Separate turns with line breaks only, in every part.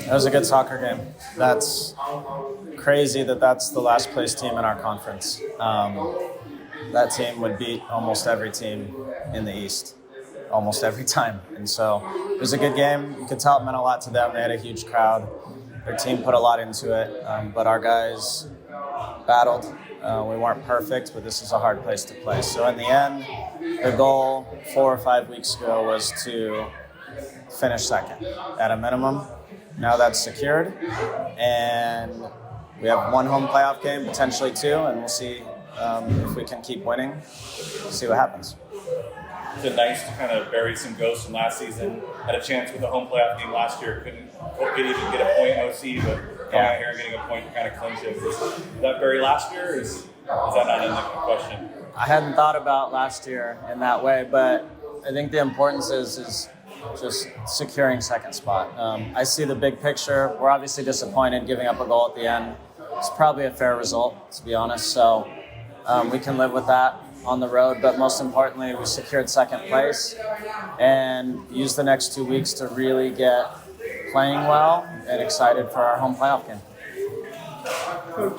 It was a good soccer game. That's crazy that that's the last place team in our conference. That team would beat almost every team in the East, almost every time. And so it was a good game. You could tell it meant a lot to them. They had a huge crowd. Their team put a lot into it, but our guys battled. We weren't perfect, but this is a hard place to play. So in the end, the goal 4 or 5 weeks ago was to finish second at a minimum. Now that's secured, and we have one home playoff game, potentially two, and we'll see if we can keep winning. See what happens.
Is it nice to kind of bury some ghosts from last season? Had a chance with the home playoff game last year, couldn't even get a point in OC, but coming out here and getting a point to kind of clinch it. Was that bury last year, or is that not in the question?
I hadn't thought about last year in that way, but I think the importance is just securing second spot. I see the big picture. We're obviously disappointed giving up a goal at the end. It's probably a fair result, to be honest. So we can live with that on the road. But most importantly, we secured second place and use the next 2 weeks to really get playing well and excited for our home playoff game.
Coach,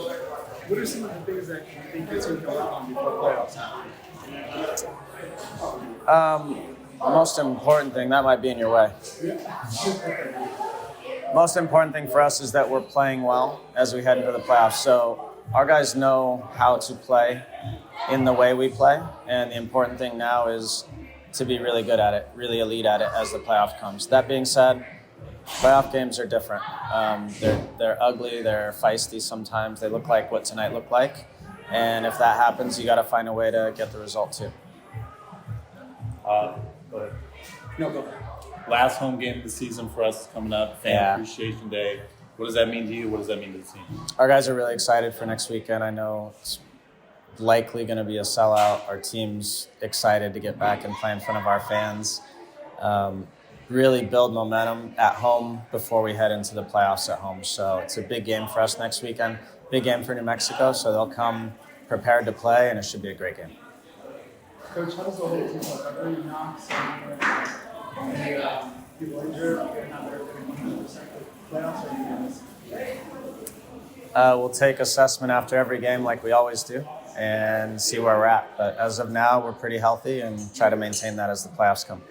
what are some of the things that you think your team can work on before playoffs happen?
The most important thing, that might be in your way. Most important thing for us is that we're playing well as we head into the playoffs. So our guys know how to play in the way we play. And the important thing now is to be really good at it, really elite at it as the playoff comes. That being said, playoff games are different. They're ugly, they're feisty sometimes. They look like what tonight looked like. And if that happens, you got to find a way to get the result too.
Go ahead.
No, go ahead.
Last home game of the season for us coming up, Fan Appreciation Day. What does that mean to you? What does that mean to the team?
Our guys are really excited for next weekend. I know it's likely going to be a sellout. Our team's excited to get back and play in front of our fans. Really build momentum at home before we head into the playoffs at home. So it's a big game for us next weekend. Big game for New Mexico, so they'll come prepared to play, and it should be a great game.
Coach, how does the whole team look? Are there any knocks? Any people injured? You're not there for 100% for playoffs, or are you guys?
We'll take assessment after every game like we always do and see where we're at. But as of now, we're pretty healthy and try to maintain that as the playoffs come.